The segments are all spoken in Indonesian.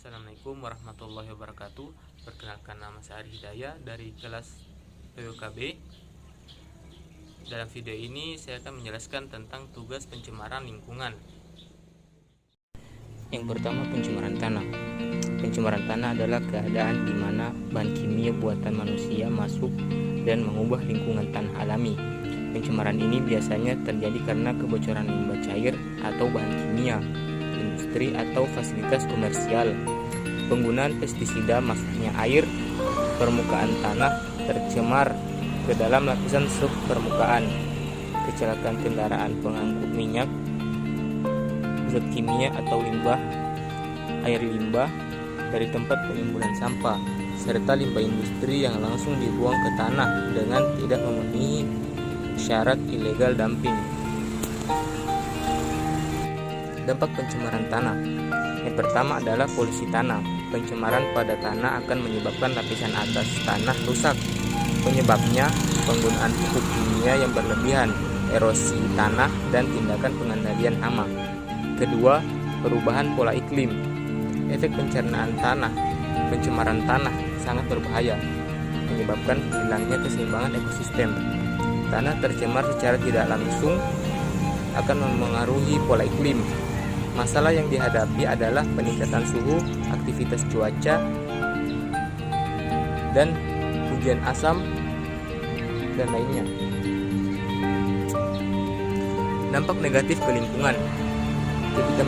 Assalamualaikum warahmatullahi wabarakatuh. Perkenalkan, nama saya Ari Hidayah dari kelas PWKB. Dalam video ini saya akan menjelaskan tentang tugas pencemaran lingkungan. Yang pertama, pencemaran tanah. Pencemaran tanah adalah keadaan di mana bahan kimia buatan manusia masuk dan mengubah lingkungan tanah alami. Pencemaran ini biasanya terjadi karena kebocoran limbah cair atau bahan kimia, industri atau fasilitas komersial, penggunaan pestisida, masuknya air, permukaan tanah tercemar ke dalam lapisan subpermukaan, kecelakaan kendaraan pengangkut minyak, zat kimia atau limbah, air limbah dari tempat penimbunan sampah, serta limbah industri yang langsung dibuang ke tanah dengan tidak memenuhi syarat illegal dumping. Dampak pencemaran tanah. Yang pertama adalah polusi tanah. Pencemaran pada tanah akan menyebabkan lapisan atas tanah rusak. Penyebabnya penggunaan pupuk kimia yang berlebihan, erosi tanah, dan tindakan pengendalian hama. Kedua, perubahan pola iklim. Efek pencernaan tanah. Pencemaran tanah sangat berbahaya, menyebabkan hilangnya keseimbangan ekosistem. Tanah tercemar secara tidak langsung akan memengaruhi pola iklim. Masalah yang dihadapi adalah peningkatan suhu, aktivitas cuaca, dan hujan asam, dan lainnya. Dampak negatif ke lingkungan. Ketika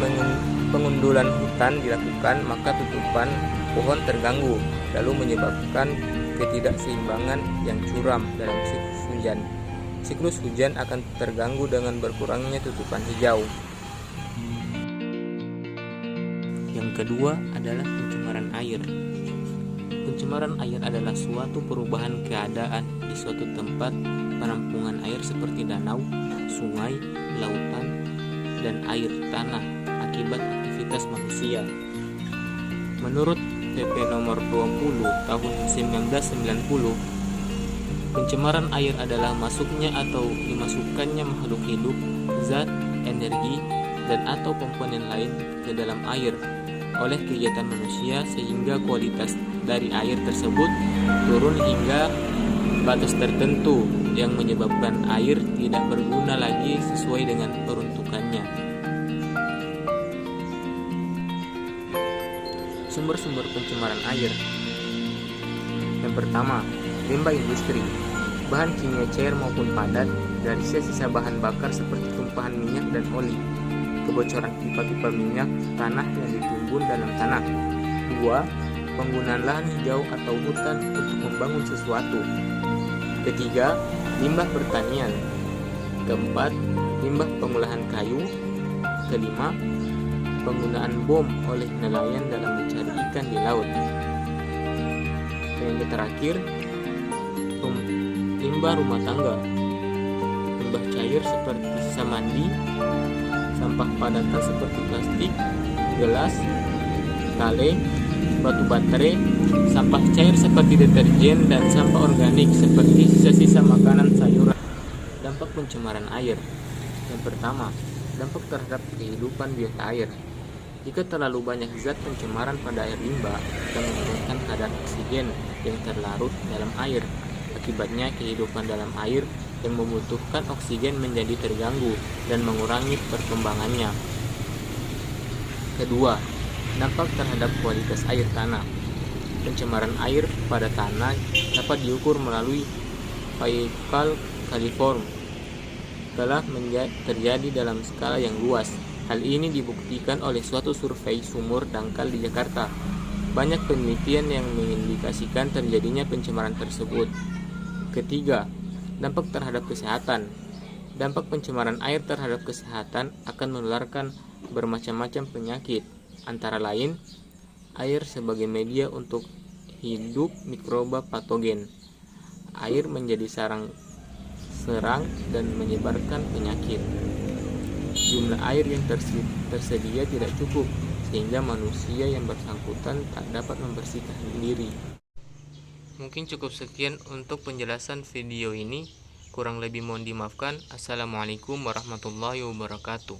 pengundulan hutan dilakukan, maka tutupan pohon terganggu, lalu menyebabkan ketidakseimbangan yang curam dalam siklus hujan. Siklus hujan akan terganggu dengan berkurangnya tutupan hijau. Yang kedua adalah pencemaran air. Pencemaran air adalah suatu perubahan keadaan di suatu tempat penampungan air seperti danau, sungai, lautan, dan air tanah akibat aktivitas manusia. Menurut PP nomor 20 tahun 1990, pencemaran air adalah masuknya atau dimasukkannya makhluk hidup, zat, energi, dan atau komponen lain ke dalam air oleh kegiatan manusia sehingga kualitas dari air tersebut turun hingga batas tertentu yang menyebabkan air tidak berguna lagi sesuai dengan peruntukannya. Sumber-sumber pencemaran air. Yang pertama, limbah industri. Bahan kimia cair maupun padat dari sisa bahan bakar seperti tumpahan minyak dan oli. Kebocoran pipa-pipa minyak tanah yang ditimbun dalam tanah. 2. Penggunaan lahan hijau atau hutan untuk membangun sesuatu. Ketiga, limbah pertanian. Keempat, limbah pengolahan kayu. Kelima, penggunaan bom oleh nelayan dalam mencari ikan di laut. Dan yang terakhir, limbah rumah tangga. Limbah cair seperti sisa mandi, sampah padatan seperti plastik, gelas, kaleng, batu baterai, sampah cair seperti deterjen, dan sampah organik seperti sisa-sisa makanan sayuran. Dampak pencemaran air. Yang pertama, dampak terhadap kehidupan biota air. Jika terlalu banyak zat pencemaran pada air limbah, akan menurunkan kadar oksigen yang terlarut dalam air. Akibatnya kehidupan dalam air yang membutuhkan oksigen menjadi terganggu dan mengurangi perkembangannya. Kedua, dampak terhadap kualitas air tanah. Pencemaran air pada tanah dapat diukur melalui Fecal Coliform. Telah terjadi dalam skala yang luas. Hal ini dibuktikan oleh suatu survei sumur dangkal di Jakarta. Banyak penelitian yang mengindikasikan terjadinya pencemaran tersebut. Ketiga, dampak terhadap kesehatan. Dampak pencemaran air terhadap kesehatan akan menularkan bermacam-macam penyakit, antara lain air sebagai media untuk hidup mikroba patogen. Air menjadi serang dan menyebarkan penyakit. Jumlah air yang tersedia tidak cukup, sehingga manusia yang bersangkutan tak dapat membersihkan diri. Mungkin cukup sekian untuk penjelasan video ini. Kurang lebih mohon dimaafkan. Assalamualaikum warahmatullahi wabarakatuh.